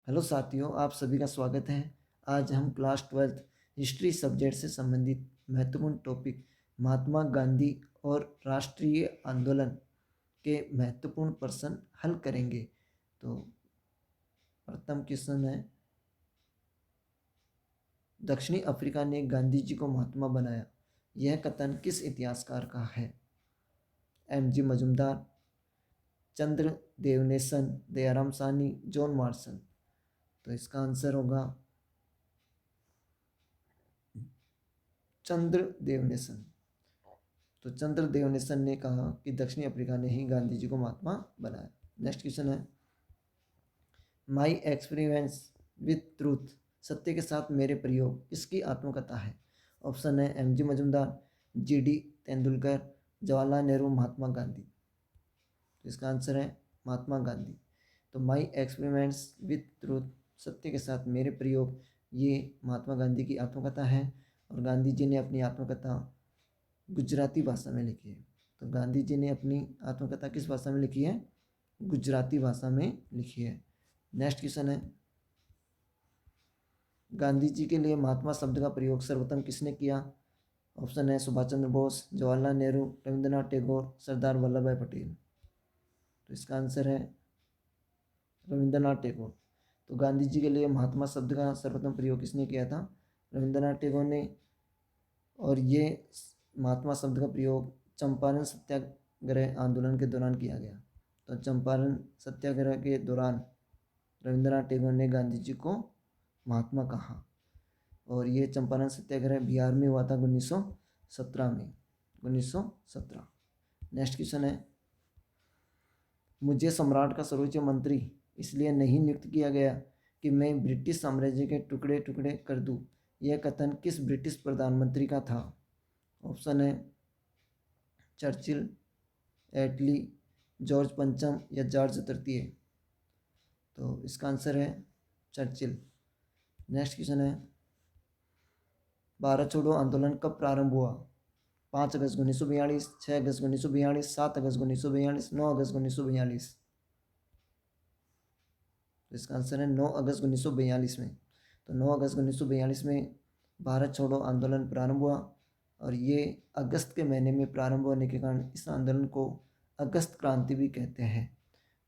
Hello साथियों, आप सभी का स्वागत है। आज हम क्लास 12th हिस्ट्री सब्जेक्ट से संबंधित महत्वपूर्ण टॉपिक महात्मा गांधी और राष्ट्रीय आंदोलन के महत्वपूर्ण प्रश्न हल करेंगे। तो प्रथम क्वेश्चन है, दक्षिणी अफ्रीका ने गांधी जी को महात्मा बनाया, यह कथन किस इतिहासकार का है? एम जी मजुमदार, चंद्र देवनेसन, दयाराम साहनी, जॉन मार्शल। तो इसका आंसर होगा चंद्र देवनेसन। तो चंद्र देवनेसन ने कहा कि दक्षिणी अफ्रीका ने ही गांधी जी को महात्मा बनाया। नेक्स्ट क्वेश्चन है, माई एक्सपीरियंस विथ ट्रूथ, सत्य के साथ मेरे प्रयोग, किसकी आत्मकथा है? ऑप्शन है M G Majumdar, G D Tendulkar, Jawaharlal Nehru, Mahatma Gandhi. तो इसका आंसर है महात्मा गांधी। तो माई एक्सपेरिमेंट्स विथ ट्रूथ, सत्य के साथ मेरे प्रयोग, ये महात्मा गांधी की आत्मकथा है। और गांधी जी ने अपनी आत्मकथा गुजराती भाषा में लिखी है। तो गांधी जी ने अपनी आत्मकथा किस भाषा में लिखी है? गुजराती भाषा में लिखी है। नेक्स्ट क्वेश्चन है, गांधी जी के लिए महात्मा शब्द का प्रयोग सर्वप्रथम किसने किया? ऑप्शन है सुभाष चंद्र बोस, जवाहरलाल नेहरू, रविंद्रनाथ टैगोर, सरदार वल्लभ भाई पटेल। तो इसका आंसर है रविंद्रनाथ टैगोर। तो गांधी जी के लिए महात्मा शब्द का सर्वप्रथम प्रयोग किसने किया था? रविंद्रनाथ टैगोर ने। और ये महात्मा शब्द का प्रयोग चंपारण सत्याग्रह आंदोलन के दौरान किया गया। तो चंपारण सत्याग्रह के दौरान रविंद्रनाथ टैगोर ने गांधी जी को महात्मा कहा। और ये चंपारण सत्याग्रह बिहार में हुआ था 1917 में, 1917। नेक्स्ट क्वेश्चन है, मुझे सम्राट का सर्वोच्च मंत्री इसलिए नहीं नियुक्त किया गया कि मैं ब्रिटिश साम्राज्य के टुकड़े टुकड़े कर दूं, यह कथन किस ब्रिटिश प्रधानमंत्री का था? ऑप्शन है चर्चिल, एटली, जॉर्ज पंचम या जॉर्ज तृतीय। तो इसका आंसर है चर्चिल। नेक्स्ट क्वेश्चन है, भारत छोड़ो आंदोलन कब प्रारंभ हुआ? 5 अगस्त 1942, 6 अगस्त 1942, 7 अगस्त 1942, 9 अगस्त 1942। तो इसका आंसर है 9 अगस्त 1942 में। तो 9 अगस्त 1942 में भारत छोड़ो आंदोलन प्रारंभ हुआ। और ये अगस्त के महीने में प्रारंभ होने के कारण इस आंदोलन को अगस्त क्रांति भी कहते हैं।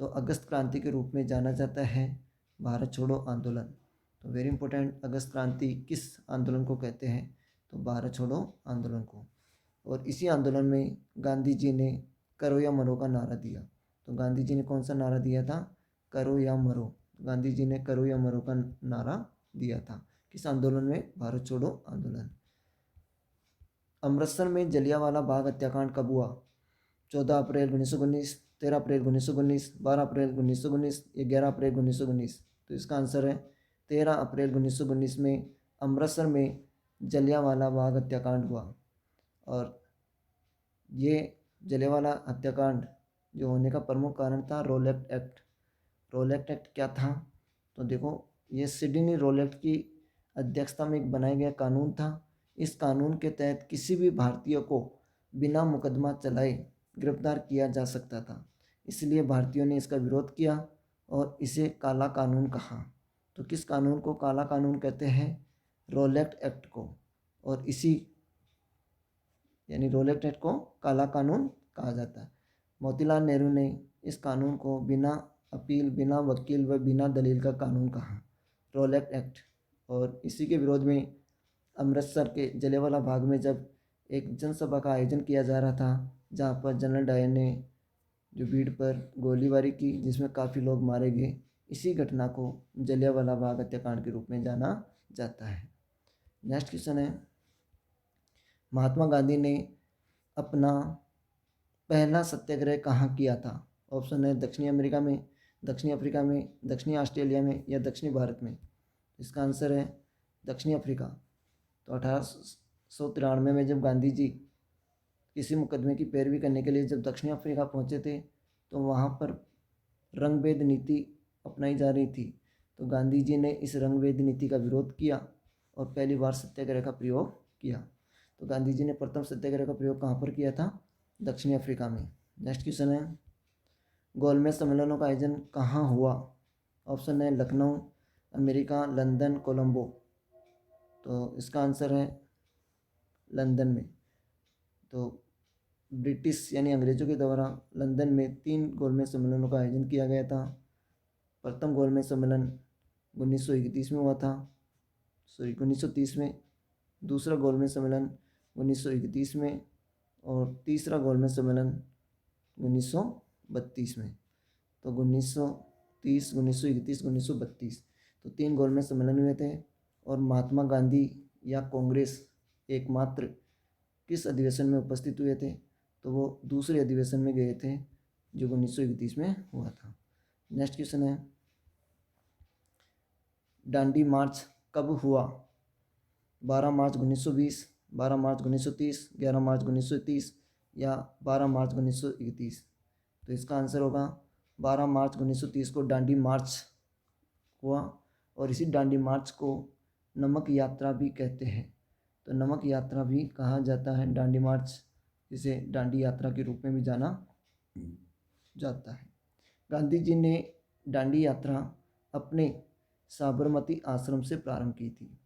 तो अगस्त क्रांति के रूप में जाना जाता है भारत छोड़ो आंदोलन। तो वेरी इंपॉर्टेंट, अगस्त क्रांति किस आंदोलन को कहते हैं? तो भारत छोड़ो आंदोलन को। और इसी आंदोलन में गांधी जी ने करो या मरो का नारा दिया। तो गांधी जी ने कौन सा नारा दिया था? करो या मरो। गांधी जी ने करो या मरो का नारा दिया था किस आंदोलन में? भारत छोड़ो आंदोलन। अमृतसर में जलियांवाला बाग हत्याकांड कब हुआ? 14 अप्रैल 1919, 13 अप्रैल 1919, 12 अप्रैल 1919 या 11 अप्रैल 1919। तो इसका आंसर है 13 अप्रैल 1919 में अमृतसर में जलियांवाला बाग हत्याकांड हुआ। और ये जलियांवाला हत्याकांड जो होने का प्रमुख कारण था रोलेक्ट एक्ट। रोलेक्ट एक्ट क्या था? तो देखो, ये सिडनी रोलेक्ट की अध्यक्षता में एक बनाया गया कानून था। इस कानून के तहत किसी भी भारतीय को बिना मुकदमा चलाए गिरफ्तार किया जा सकता था। इसलिए भारतीयों ने इसका विरोध किया और इसे काला कानून कहा। तो किस कानून को काला कानून कहते हैं? रोलेक्ट एक्ट को। और इसी यानी रोलेक्ट एक्ट को काला कानून कहा जाता है। मोतीलाल नेहरू ने इस कानून को बिना अपील, बिना वकील व बिना दलील का कानून कहा, रोलेक्ट एक्ट। और इसी के विरोध में अमृतसर के जलियांवाला बाग में जब एक जनसभा का आयोजन किया जा रहा था, जहाँ पर जनरल डायर ने जो भीड़ पर गोलीबारी की, जिसमें काफ़ी लोग मारे गए, इसी घटना को जलियांवाला बाग हत्याकांड के रूप में जाना जाता है। नेक्स्ट क्वेश्चन है, महात्मा गांधी ने अपना पहला सत्याग्रह कहाँ किया था? ऑप्शन है दक्षिणी अमेरिका में, दक्षिणी अफ्रीका में, दक्षिणी ऑस्ट्रेलिया में या दक्षिणी भारत में। इसका आंसर है दक्षिणी अफ्रीका। तो 1893 में जब गांधी जी किसी मुकदमे की पैरवी करने के लिए जब दक्षिणी अफ्रीका पहुंचे थे, तो वहाँ पर रंगभेद नीति अपनाई जा रही थी। तो गांधी जी ने इस रंगभेद नीति का विरोध किया और पहली बार सत्याग्रह का प्रयोग किया। तो गांधी जी ने प्रथम सत्याग्रह का प्रयोग कहाँ पर किया था? दक्षिणी अफ्रीका में। नेक्स्ट क्वेश्चन है, गोलमेज सम्मेलनों का आयोजन कहाँ हुआ? ऑप्शन है लखनऊ, अमेरिका, लंदन, कोलंबो। तो इसका आंसर है लंदन में। तो ब्रिटिश यानी अंग्रेज़ों के द्वारा लंदन में 3 गोलमेज सम्मेलनों का आयोजन किया गया था। प्रथम गोलमेज सम्मेलन 1931 में हुआ था, 1930 में। दूसरा गोलमेज सम्मेलन 1931 में और तीसरा गोलमेज सम्मेलन 1932 में। तो 1930, 1931, 1932 तो 3 गोलमेज सम्मेलन हुए थे। और महात्मा गांधी या कांग्रेस एकमात्र किस अधिवेशन में उपस्थित हुए थे? तो वो दूसरे अधिवेशन में गए थे जो 1931 में हुआ था। नेक्स्ट क्वेश्चन है, दांडी मार्च कब हुआ? 12 मार्च 1920, 12 मार्च 1930, 11 मार्च 1930 या 12 मार्च 1931? तो इसका आंसर होगा 12 मार्च 1930 को दांडी मार्च हुआ। और इसी दांडी मार्च को नमक यात्रा भी कहते हैं। तो नमक यात्रा भी कहा जाता है दांडी मार्च, जिसे दांडी यात्रा के रूप में भी जाना जाता है। गांधी जी ने दांडी यात्रा अपने साबरमती आश्रम से प्रारंभ की थी।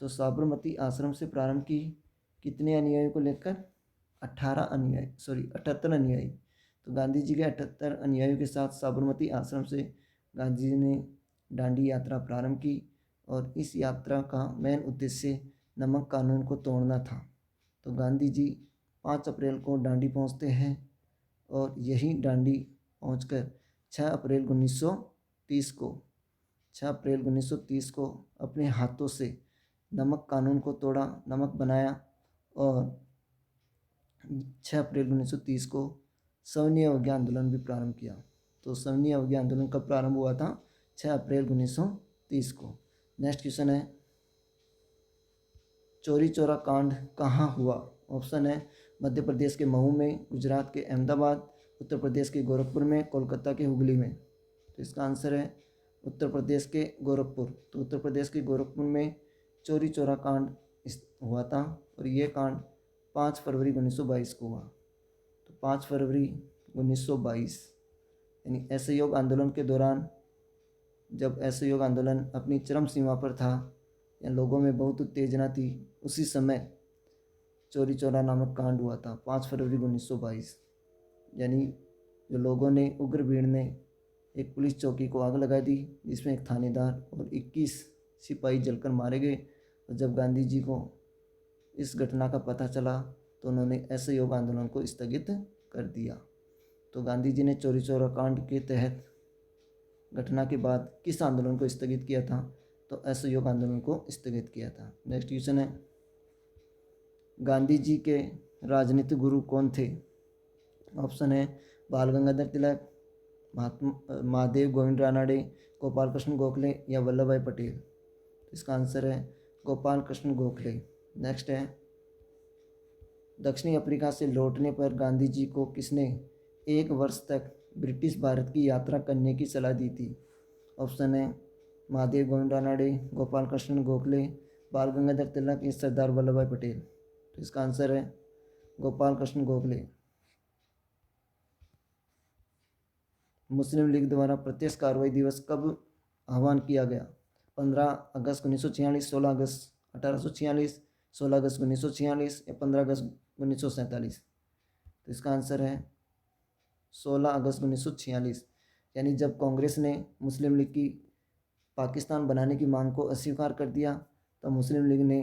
तो साबरमती आश्रम से प्रारंभ की, कितने अनुयायियों को लेकर? 78 अनुयायी। तो गांधी जी के 78 अनुयायियों के साथ साबरमती आश्रम से गांधी जी ने दांडी यात्रा प्रारंभ की। और इस यात्रा का मेन उद्देश्य नमक कानून को तोड़ना था। तो गांधी जी 5 अप्रैल को दांडी पहुंचते हैं और यही दांडी पहुंचकर 6 अप्रैल 1930 को 6 अप्रैल 1930 को अपने हाथों से नमक कानून को तोड़ा, नमक बनाया। और 6 अप्रैल 1930 को सविनय अवज्ञा आंदोलन भी प्रारंभ किया। तो सविनय अवज्ञा आंदोलन कब प्रारंभ हुआ था? 6 अप्रैल 1930 को। नेक्स्ट क्वेश्चन है, चौरी चौरा कांड कहाँ हुआ? ऑप्शन है मध्य प्रदेश के महू में, गुजरात के अहमदाबाद, उत्तर प्रदेश के गोरखपुर में, कोलकाता के हुगली में। तो इसका आंसर है उत्तर प्रदेश के गोरखपुर। तो उत्तर प्रदेश के गोरखपुर में चौरी चौरा कांड हुआ था और ये कांड 5 फरवरी 1922 को हुआ। तो 5 फरवरी 1922 यानी असहयोग आंदोलन के दौरान, जब असहयोग आंदोलन अपनी चरम सीमा पर था या लोगों में बहुत उत्तेजना थी, उसी समय चौरी चौरा नामक कांड हुआ था 5 फरवरी 1922। यानी जो लोगों ने, उग्र भीड़ ने एक पुलिस चौकी को आग लगा दी, जिसमें एक थानेदार और 21 सिपाही जलकर मारे गए। और जब गांधी जी को इस घटना का पता चला तो उन्होंने असहयोग आंदोलन को स्थगित कर दिया। तो गांधी जी ने चौरी चौरा कांड के तहत घटना के बाद किस आंदोलन को स्थगित किया था? तो असहयोग आंदोलन को स्थगित किया था। नेक्स्ट क्वेश्चन है, गांधी जी के राजनीतिक गुरु कौन थे? ऑप्शन है बाल गंगाधर तिलक, महादेव गोविंद रानडे, गोपाल कृष्ण गोखले या वल्लभ भाई पटेल। इसका आंसर है गोपाल कृष्ण गोखले। नेक्स्ट है, दक्षिणी अफ्रीका से लौटने पर गांधी जी को किसने 1 वर्ष तक ब्रिटिश भारत की यात्रा करने की सलाह दी थी? ऑप्शन है महादेव गोविंद रानडे, गोपाल कृष्ण गोखले, बाल गंगाधर तिलक या सरदार वल्लभ भाई पटेल। तो इसका आंसर है गोपाल कृष्ण गोखले। मुस्लिम लीग द्वारा प्रत्यक्ष कार्रवाई दिवस कब आह्वान किया गया? 15 अगस्त 1946, 16 अगस्त 1846, 16 अगस्त 1946 या 15 अगस्त 1947? तो इसका आंसर है 16 अगस्त 1946। यानी जब कांग्रेस ने मुस्लिम लीग की पाकिस्तान बनाने की मांग को अस्वीकार कर दिया, तो मुस्लिम लीग ने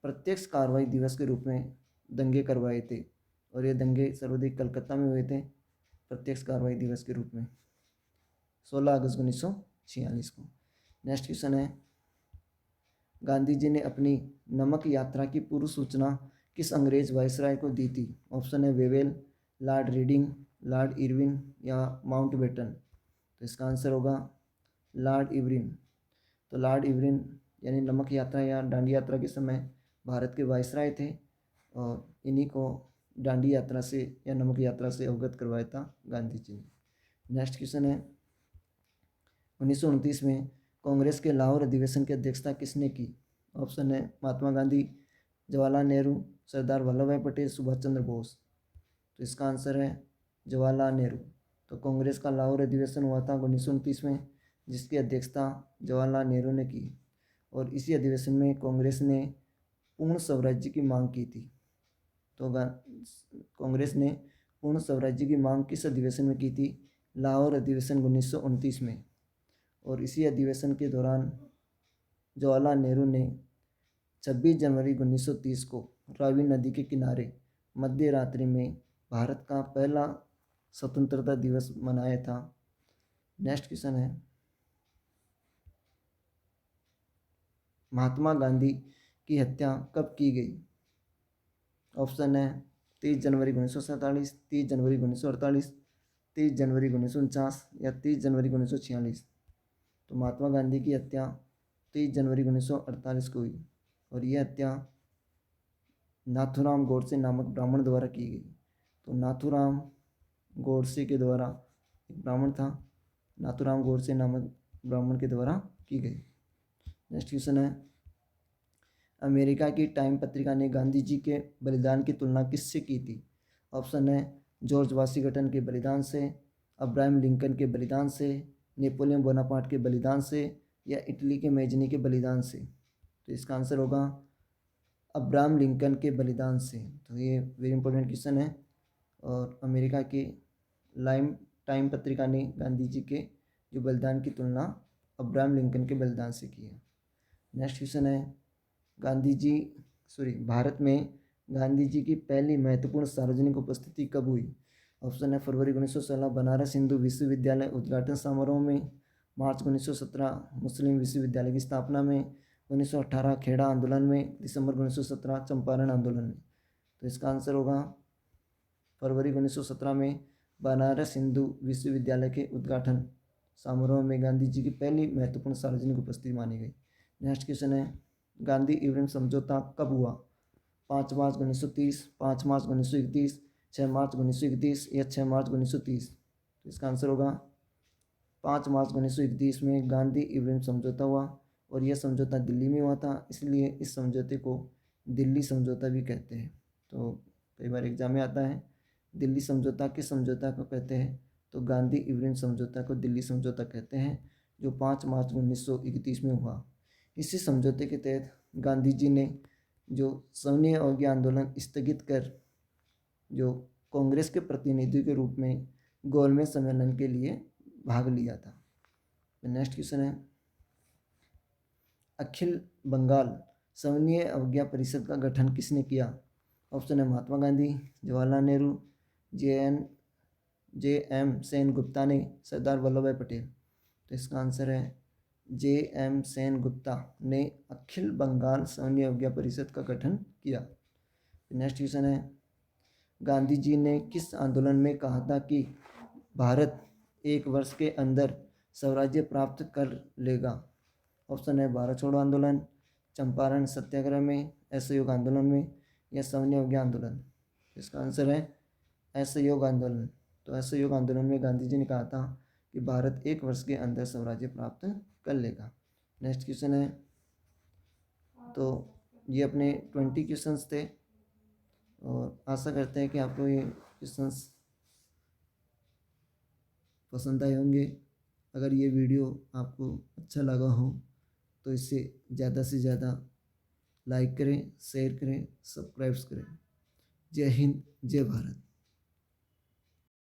प्रत्यक्ष कार्रवाई दिवस के रूप में दंगे करवाए थे। और ये दंगे सर्वाधिक कलकत्ता में हुए थे प्रत्यक्ष कार्रवाई दिवस के रूप में 16 अगस्त 1946 को। नेक्स्ट क्वेश्चन है, गांधी जी ने अपनी नमक यात्रा की पूर्व सूचना किस अंग्रेज वायसराय को दी थी? ऑप्शन है Wavell, Lord reading, Lord Irwin या माउंटबेटन। तो इसका आंसर होगा लॉर्ड इरविन। तो लॉर्ड इरविन यानी नमक यात्रा या दांडी यात्रा के समय भारत के वायसराय थे और इन्हीं को दांडी यात्रा से या नमक यात्रा से अवगत करवाया था गांधी जी ने। नेक्स्ट क्वेश्चन है, 1929 में कांग्रेस के लाहौर अधिवेशन की अध्यक्षता किसने की? ऑप्शन है महात्मा गांधी, जवाहरलाल नेहरू, सरदार वल्लभ भाई पटेल, सुभाष चंद्र बोस। तो इसका आंसर है जवाहरलाल नेहरू। तो कांग्रेस का लाहौर अधिवेशन हुआ था 1929 में, जिसकी अध्यक्षता जवाहरलाल नेहरू ने की। और इसी अधिवेशन में कांग्रेस ने पूर्ण स्वराज्य की मांग की थी। तो कांग्रेस ने पूर्ण स्वराज्य की मांग किस अधिवेशन में की थी? लाहौर अधिवेशन 1929 में। और इसी अधिवेशन के दौरान जवाहरलाल नेहरू ने 26 जनवरी 1930 को रावी नदी के किनारे मध्य रात्रि में भारत का पहला स्वतंत्रता दिवस मनाया था। नेक्स्ट क्वेश्चन है, महात्मा गांधी की हत्या कब की गई? ऑप्शन है 30 जनवरी 1947, 30 जनवरी 1948, 30 जनवरी 1949 या 30 जनवरी 1946। तो महात्मा गांधी की हत्या 30 जनवरी 1948 को हुई और यह हत्या नाथूराम गोडसे नामक ब्राह्मण द्वारा की गई। तो नाथूराम गोडसे के द्वारा, एक ब्राह्मण था, नाथूराम गोडसे नामक ब्राह्मण के द्वारा की गई। नेक्स्ट क्वेश्चन है, अमेरिका की टाइम पत्रिका ने गांधी जी के बलिदान की तुलना किससे की थी? ऑप्शन है जॉर्ज वाशिंगटन के बलिदान से, अब्राहम लिंकन के बलिदान से, नेपोलियन बोनापार्ट के बलिदान से या इटली के मैजनी के बलिदान से। तो इसका आंसर होगा अब्राहम लिंकन के बलिदान से। तो ये वेरी इंपॉर्टेंट क्वेश्चन है। और अमेरिका के टाइम पत्रिका ने गांधी जी के जो बलिदान की तुलना अब्राहम लिंकन के बलिदान से की है। नेक्स्ट क्वेश्चन है, भारत में गांधी जी की पहली महत्वपूर्ण सार्वजनिक उपस्थिति कब हुई? ऑप्शन है फरवरी 1916 बनारस हिंदू विश्वविद्यालय उद्घाटन समारोह में, मार्च 1917 मुस्लिम विश्वविद्यालय की स्थापना में, 1918 खेड़ा आंदोलन में, दिसंबर 1917 चंपारण आंदोलन में। तो इसका आंसर होगा फरवरी 1917 में बनारस हिंदू विश्वविद्यालय के उद्घाटन समारोह में गांधी जी की पहली महत्वपूर्ण सार्वजनिक उपस्थिति मानी गई। नेक्स्ट क्वेश्चन है, गांधी इरविन समझौता कब हुआ? 5 मार्च 1930, 5 मार्च 1931, 6 मार्च 1931 या 6 मार्च 1930। तो इसका आंसर होगा 5 मार्च 1931 में गांधी इरविन समझौता हुआ और यह समझौता दिल्ली में हुआ था, इसलिए इस समझौते को दिल्ली समझौता भी कहते हैं। तो कई बार एग्जाम में आता है दिल्ली समझौता किस समझौता को कहते हैं? तो गांधी इरविन समझौता को दिल्ली समझौता कहते हैं, जो 5 मार्च 1931 में हुआ। इसी समझौते के तहत गांधी जी ने जो सविनय अवज्ञा आंदोलन स्थगित कर जो कांग्रेस के प्रतिनिधि के रूप में गोलमेज सम्मेलन के लिए भाग लिया था। नेक्स्ट क्वेश्चन है, अखिल बंगाल सविनय अवज्ञा परिषद का गठन किसने किया? ऑप्शन है महात्मा गांधी, जवाहरलाल नेहरू, जे एम सेन गुप्ता ने, सरदार वल्लभ भाई पटेल। तो इसका आंसर है जे एम सेन गुप्ता ने अखिल बंगाल सविनय अवज्ञा परिषद का गठन किया। नेक्स्ट क्वेश्चन है, गांधी जी ने किस आंदोलन में कहा था कि भारत 1 वर्ष के अंदर स्वराज्य प्राप्त कर लेगा? ऑप्शन है भारत छोड़ो आंदोलन, चंपारण सत्याग्रह में, असहयोग आंदोलन में या सविनय अवज्ञा आंदोलन। इसका आंसर है असहयोग आंदोलन। तो असहयोग आंदोलन में गांधी जी ने कहा था कि भारत 1 वर्ष के अंदर स्वराज्य प्राप्त कर लेगा। नेक्स्ट क्वेश्चन है, तो ये अपने 20 क्वेश्चंस थे और आशा करते हैं कि आपको ये क्वेश्चंस पसंद आए होंगे। अगर ये वीडियो आपको अच्छा लगा हो तो इसे ज़्यादा से ज़्यादा लाइक करें, शेयर करें, सब्सक्राइब करें। जय हिंद, जय भारत।